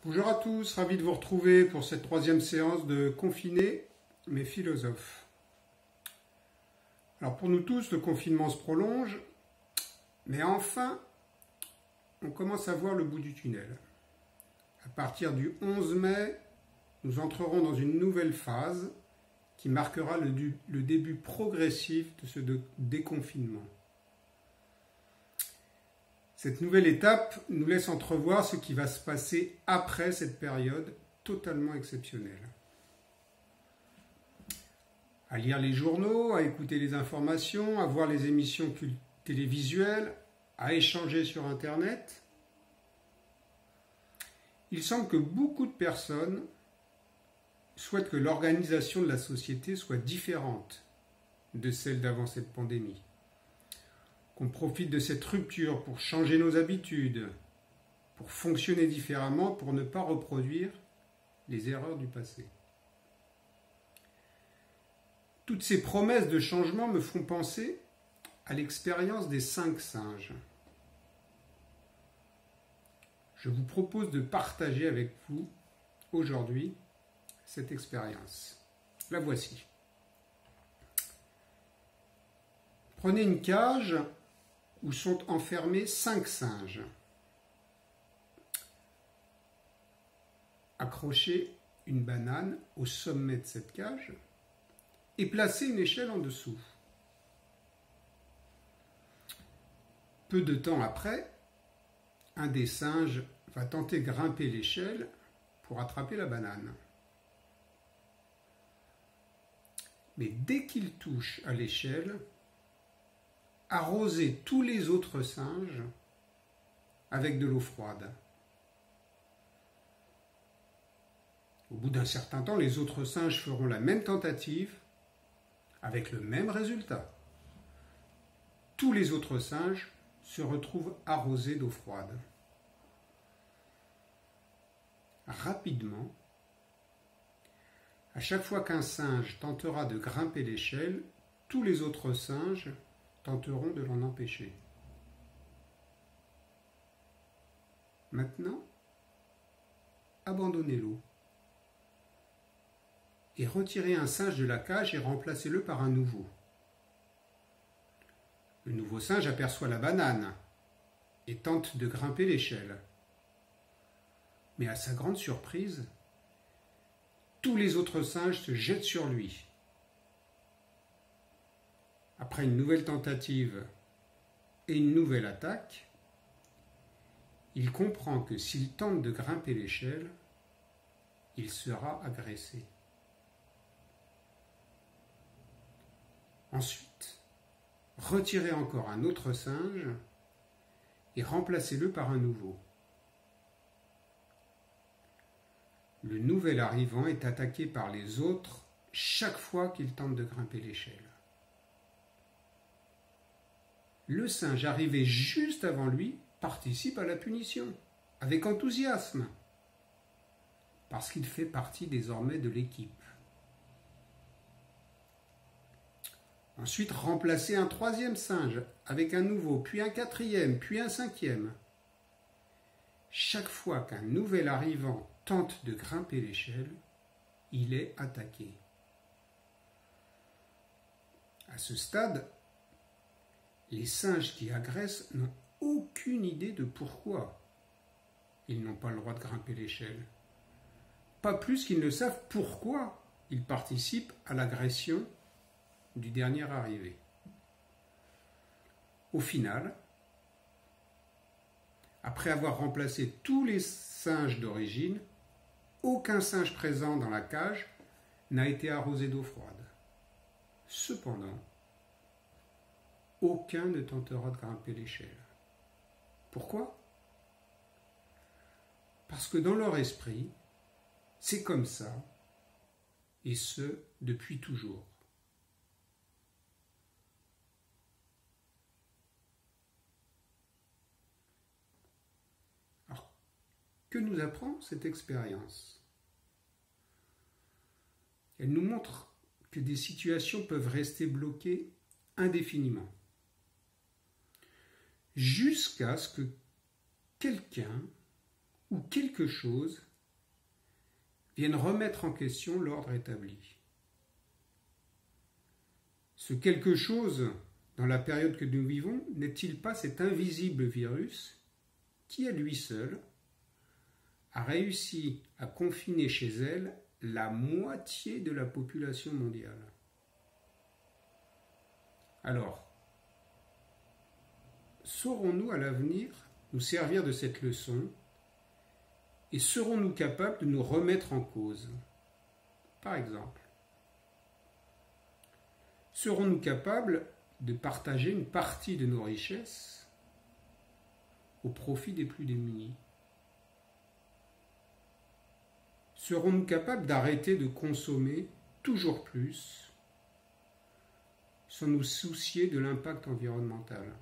Bonjour à tous, ravi de vous retrouver pour cette troisième séance de Confinés mais philosophes. Alors pour nous tous, le confinement se prolonge, mais enfin, on commence à voir le bout du tunnel. À partir du 11 mai, nous entrerons dans une nouvelle phase qui marquera le début progressif de ce déconfinement. Cette nouvelle étape nous laisse entrevoir ce qui va se passer après cette période totalement exceptionnelle. À lire les journaux, à écouter les informations, à voir les émissions télévisuelles, à échanger sur Internet, il semble que beaucoup de personnes souhaitent que l'organisation de la société soit différente de celle d'avant cette pandémie. Qu'on profite de cette rupture pour changer nos habitudes, pour fonctionner différemment, pour ne pas reproduire les erreurs du passé. Toutes ces promesses de changement me font penser à l'expérience des 5 singes. Je vous propose de partager avec vous aujourd'hui cette expérience. La voici. Prenez une cage où sont enfermés 5 singes. Accrochez une banane au sommet de cette cage et placez une échelle en dessous. Peu de temps après, un des singes va tenter de grimper l'échelle pour attraper la banane. Mais dès qu'il touche à l'échelle, arrosez tous les autres singes avec de l'eau froide. Au bout d'un certain temps, les autres singes feront la même tentative avec le même résultat. Tous les autres singes se retrouvent arrosés d'eau froide. Rapidement, à chaque fois qu'un singe tentera de grimper l'échelle, tous les autres singes tenteront de l'en empêcher. Maintenant, abandonnez-l'eau et retirez un singe de la cage et remplacez-le par un nouveau. Le nouveau singe aperçoit la banane et tente de grimper l'échelle. Mais à sa grande surprise, tous les autres singes se jettent sur lui. Après une nouvelle tentative et une nouvelle attaque, il comprend que s'il tente de grimper l'échelle, il sera agressé. Ensuite, retirez encore un autre singe et remplacez-le par un nouveau. Le nouvel arrivant est attaqué par les autres chaque fois qu'il tente de grimper l'échelle. Le singe arrivé juste avant lui participe à la punition, avec enthousiasme, parce qu'il fait partie désormais de l'équipe. Ensuite, remplacez un 3e singe avec un nouveau, puis un 4e, puis un 5e. Chaque fois qu'un nouvel arrivant tente de grimper l'échelle, il est attaqué. À ce stade, les singes qui agressent n'ont aucune idée de pourquoi ils n'ont pas le droit de grimper l'échelle. Pas plus qu'ils ne savent pourquoi ils participent à l'agression du dernier arrivé. Au final, après avoir remplacé tous les singes d'origine, aucun singe présent dans la cage n'a été arrosé d'eau froide. Cependant, aucun ne tentera de grimper l'échelle. Pourquoi ? Parce que dans leur esprit, c'est comme ça, et ce, depuis toujours. Alors, que nous apprend cette expérience ? Elle nous montre que des situations peuvent rester bloquées indéfiniment, jusqu'à ce que quelqu'un ou quelque chose viennent remettre en question l'ordre établi. Ce quelque chose, dans la période que nous vivons, n'est-il pas cet invisible virus qui, à lui seul, a réussi à confiner chez elle la moitié de la population mondiale? Alors, saurons-nous à l'avenir nous servir de cette leçon et serons-nous capables de nous remettre en cause? Par exemple, serons-nous capables de partager une partie de nos richesses au profit des plus démunis? Serons-nous capables d'arrêter de consommer toujours plus sans nous soucier de l'impact environnemental?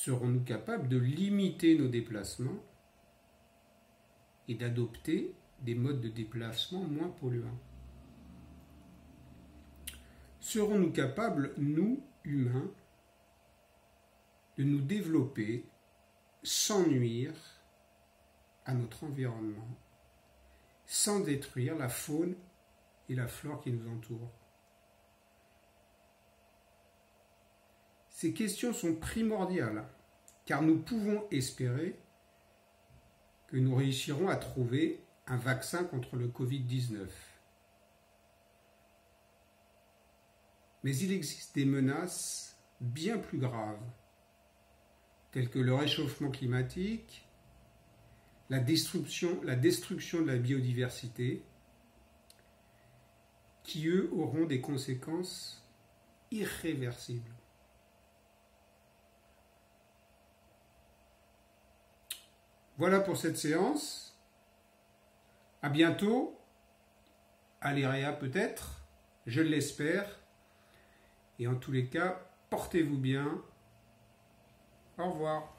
Serons-nous capables de limiter nos déplacements et d'adopter des modes de déplacement moins polluants? Serons-nous capables, nous, humains, de nous développer sans nuire à notre environnement, sans détruire la faune et la flore qui nous entourent? Ces questions sont primordiales, car nous pouvons espérer que nous réussirons à trouver un vaccin contre le Covid-19. Mais il existe des menaces bien plus graves, telles que le réchauffement climatique, la destruction de la biodiversité, qui, eux, auront des conséquences irréversibles. Voilà pour cette séance. À bientôt. À l'IREA peut-être, je l'espère. Et en tous les cas, portez-vous bien. Au revoir.